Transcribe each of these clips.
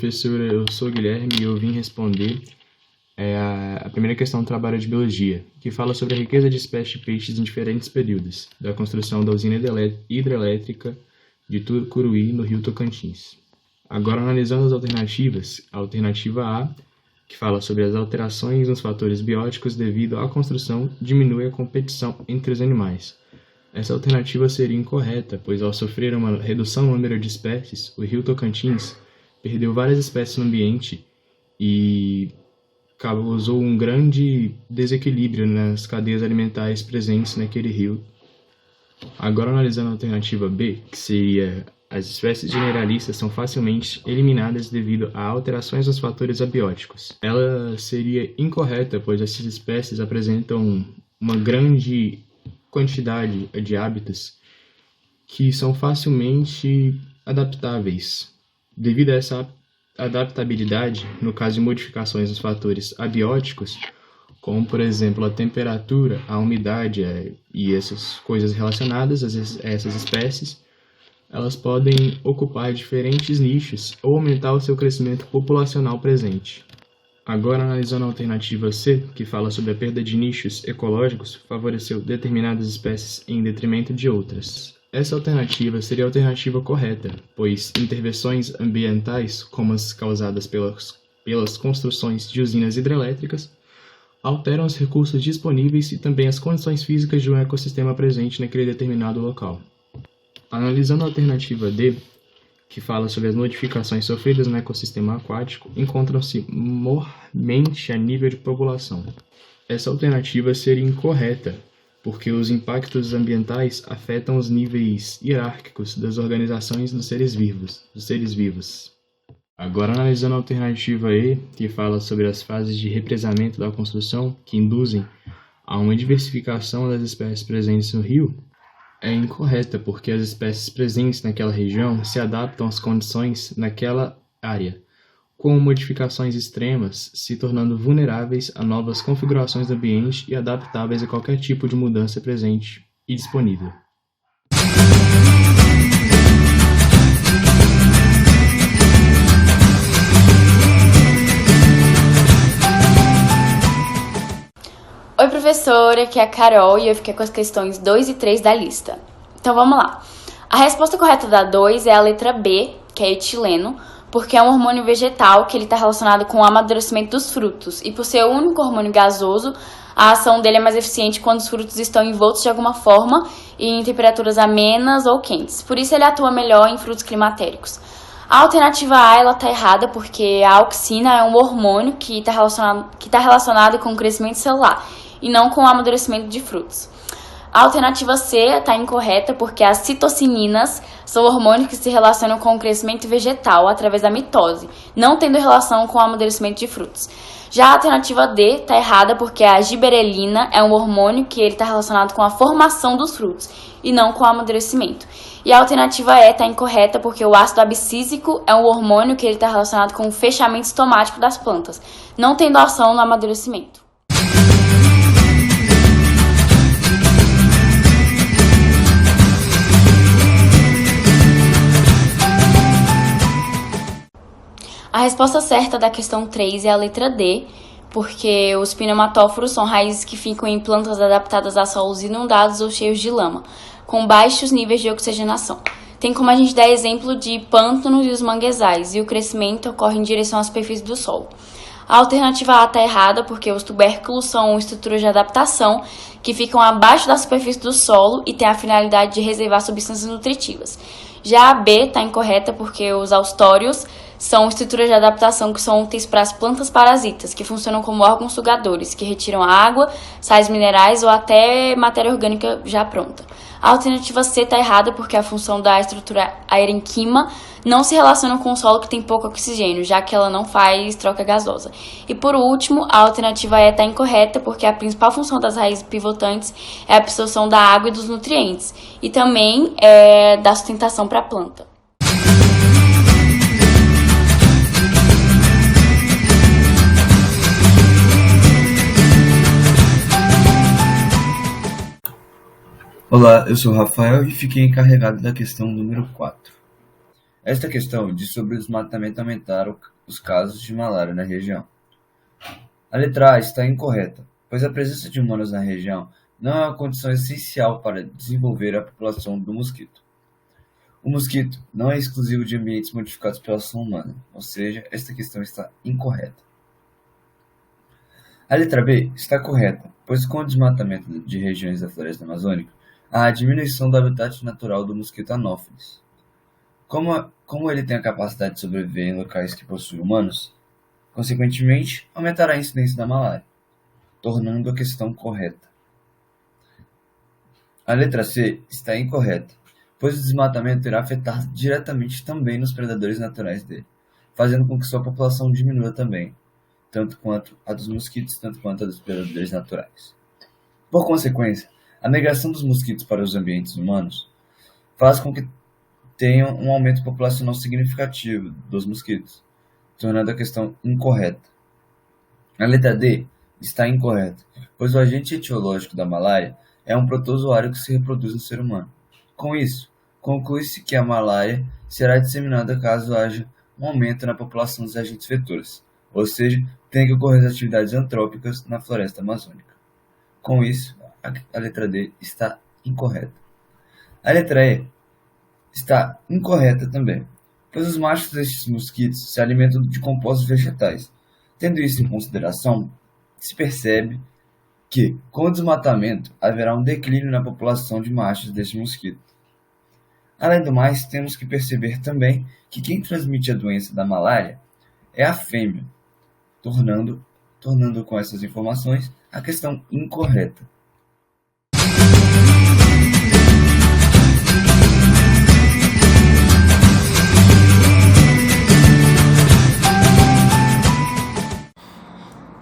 professora. Eu sou o Guilherme e eu vim responder a primeira questão do trabalho de biologia, que fala sobre a riqueza de espécies de peixes em diferentes períodos, da construção da usina hidrelétrica de Tucuruí, no Rio Tocantins. Agora, analisando as alternativas, a alternativa A, que fala sobre as alterações nos fatores bióticos devido à construção, diminui a competição entre os animais. Essa alternativa seria incorreta, pois ao sofrer uma redução no número de espécies, o Rio Tocantins perdeu várias espécies no ambiente e causou um grande desequilíbrio nas cadeias alimentares presentes naquele rio. Agora, analisando a alternativa B, que seria as espécies generalistas são facilmente eliminadas devido a alterações nos fatores abióticos. Ela seria incorreta, pois essas espécies apresentam uma grande quantidade de hábitats que são facilmente adaptáveis. Devido a essa adaptabilidade, no caso de modificações nos fatores abióticos, como, por exemplo, a temperatura, a umidade e essas coisas relacionadas a essas espécies, elas podem ocupar diferentes nichos ou aumentar o seu crescimento populacional presente. Agora, analisando a alternativa C, que fala sobre a perda de nichos ecológicos, favoreceu determinadas espécies em detrimento de outras. Essa alternativa seria a alternativa correta, pois intervenções ambientais, como as causadas pelas construções de usinas hidrelétricas, alteram os recursos disponíveis e também as condições físicas de um ecossistema presente naquele determinado local. Analisando a alternativa D, que fala sobre as modificações sofridas no ecossistema aquático, encontram-se mormente a nível de população. Essa alternativa seria incorreta, porque os impactos ambientais afetam os níveis hierárquicos das organizações dos seres vivos. Agora, analisando a alternativa E, que fala sobre as fases de represamento da construção que induzem a uma diversificação das espécies presentes no rio, é incorreta, porque as espécies presentes naquela região se adaptam às condições naquela área, com modificações extremas, se tornando vulneráveis a novas configurações do ambiente e adaptáveis a qualquer tipo de mudança presente e disponível. Oi, professora, aqui é a Carol e eu fiquei com as questões 2 e 3 da lista. Então vamos lá. A resposta correta da 2 é a letra B, que é etileno, porque é um hormônio vegetal que ele está relacionado com o amadurecimento dos frutos. E por ser o único hormônio gasoso, a ação dele é mais eficiente quando os frutos estão envoltos de alguma forma e em temperaturas amenas ou quentes. Por isso ele atua melhor em frutos climatéricos. A alternativa A, ela está errada, porque a auxina é um hormônio que está relacionado com o crescimento celular e não com o amadurecimento de frutos. A alternativa C está incorreta, porque as citocininas são hormônios que se relacionam com o crescimento vegetal através da mitose, não tendo relação com o amadurecimento de frutos. Já a alternativa D está errada, porque a giberelina é um hormônio que está relacionado com a formação dos frutos e não com o amadurecimento. E a alternativa E está incorreta, porque o ácido abscísico é um hormônio que está relacionado com o fechamento estomático das plantas, não tendo ação no amadurecimento. A resposta certa da questão 3 é a letra D, porque os pneumatóforos são raízes que ficam em plantas adaptadas a solos inundados ou cheios de lama, com baixos níveis de oxigenação. Tem como a gente dar exemplo de pântanos e os manguezais, e o crescimento ocorre em direção à superfície do solo. A alternativa A está errada, porque os tubérculos são estruturas de adaptação que ficam abaixo da superfície do solo e têm a finalidade de reservar substâncias nutritivas. Já a B está incorreta, porque os austórios são estruturas de adaptação que são úteis para as plantas parasitas, que funcionam como órgãos sugadores, que retiram água, sais minerais ou até matéria orgânica já pronta. A alternativa C está errada, porque a função da estrutura aerenquima não se relaciona com o solo que tem pouco oxigênio, já que ela não faz troca gasosa. E por último, a alternativa E está incorreta, porque a principal função das raízes pivotantes é a absorção da água e dos nutrientes, e também da sustentação para a planta. Olá, eu sou o Rafael e fiquei encarregado da questão número 4. Esta questão diz sobre o desmatamento os casos de malária na região. A letra A está incorreta, pois a presença de humanos na região não é uma condição essencial para desenvolver a população do mosquito. O mosquito não é exclusivo de ambientes modificados pela ação humana, ou seja, esta questão está incorreta. A letra B está correta, pois com o desmatamento de regiões da floresta amazônica, há a diminuição do habitat natural do mosquito Anopheles. Como ele tem a capacidade de sobreviver em locais que possuem humanos, consequentemente, aumentará a incidência da malária, tornando a questão correta. A letra C está incorreta, pois o desmatamento irá afetar diretamente também nos predadores naturais dele, fazendo com que sua população diminua também, tanto quanto a dos mosquitos, tanto quanto a dos predadores naturais. Por consequência, a migração dos mosquitos para os ambientes humanos faz com que tenham um aumento populacional significativo dos mosquitos, tornando a questão incorreta. A letra D está incorreta, pois o agente etiológico da malária é um protozoário que se reproduz no ser humano. Com isso, conclui-se que a malária será disseminada caso haja um aumento na população dos agentes vetores, ou seja, tem que ocorrer atividades antrópicas na floresta amazônica. Com isso, a letra D está incorreta. A letra E está incorreta também, pois os machos destes mosquitos se alimentam de compostos vegetais. Tendo isso em consideração, se percebe que, com o desmatamento, haverá um declínio na população de machos deste mosquito. Além do mais, temos que perceber também que quem transmite a doença da malária é a fêmea, tornando com essas informações a questão incorreta.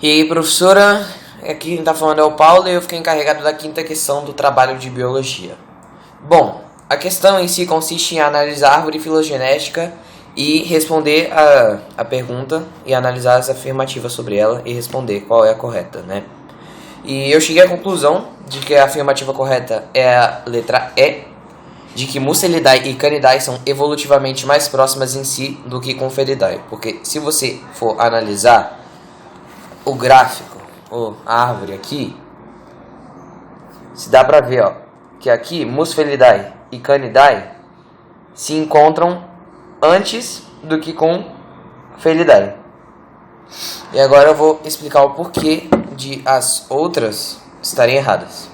E aí, professora, aqui quem está falando é o Paulo e eu fiquei encarregado da quinta questão do trabalho de biologia. Bom, a questão em si consiste em analisar a árvore filogenética e responder a pergunta e analisar as afirmativas sobre ela e responder qual é a correta, né? E eu cheguei à conclusão de que a afirmativa correta é a letra E, de que Muscelidae e Canidae são evolutivamente mais próximas em si do que Conferidae, porque se você for analisar o gráfico, a árvore aqui, se dá pra ver, que aqui Muscelidae e Canidae se encontram antes do que com Felidae. E agora eu vou explicar o porquê de as outras estarem erradas.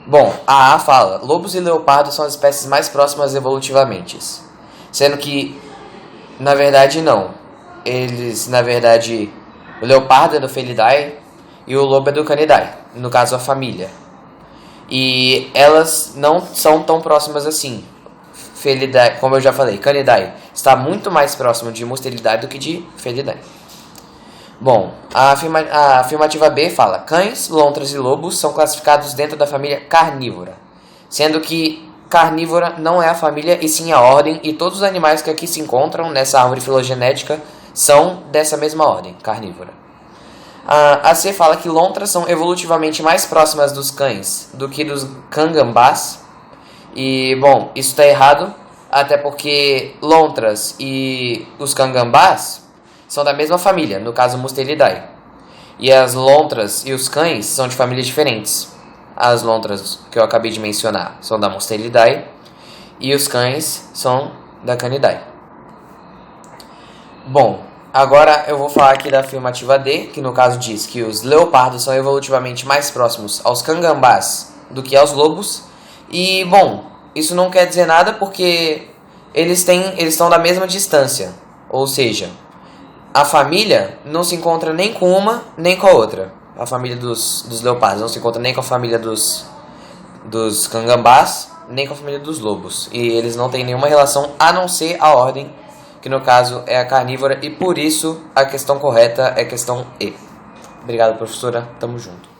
Bom, a A fala: lobos e leopardos são as espécies mais próximas evolutivamente, sendo que, na verdade, não. O leopardo é do Felidae e o lobo é do Canidae, no caso a família. E elas não são tão próximas assim. Felidae, como eu já falei, Canidae está muito mais próximo de Muscelidae do que de Felidae. Bom, a afirmativa B fala: cães, lontras e lobos são classificados dentro da família carnívora, sendo que carnívora não é a família e sim a ordem, e todos os animais que aqui se encontram nessa árvore filogenética são dessa mesma ordem, carnívora. A C fala que lontras são evolutivamente mais próximas dos cães do que dos cangambás. E, bom, isso está errado, até porque lontras e os cangambás são da mesma família, no caso Musteridae. E as lontras e os cães são de famílias diferentes. As lontras que eu acabei de mencionar são da Musteridae e os cães são da Canidae. Bom, agora eu vou falar aqui da afirmativa D, que no caso diz que os leopardos são evolutivamente mais próximos aos cangambás do que aos lobos. E, bom, isso não quer dizer nada porque eles estão da mesma distância. Ou seja, a família não se encontra nem com uma nem com a outra. A família dos leopardos não se encontra nem com a família dos cangambás, nem com a família dos lobos. E eles não têm nenhuma relação a não ser a ordem, que no caso é a carnívora, e por isso a questão correta é a questão E. Obrigado, professora. Tamo junto.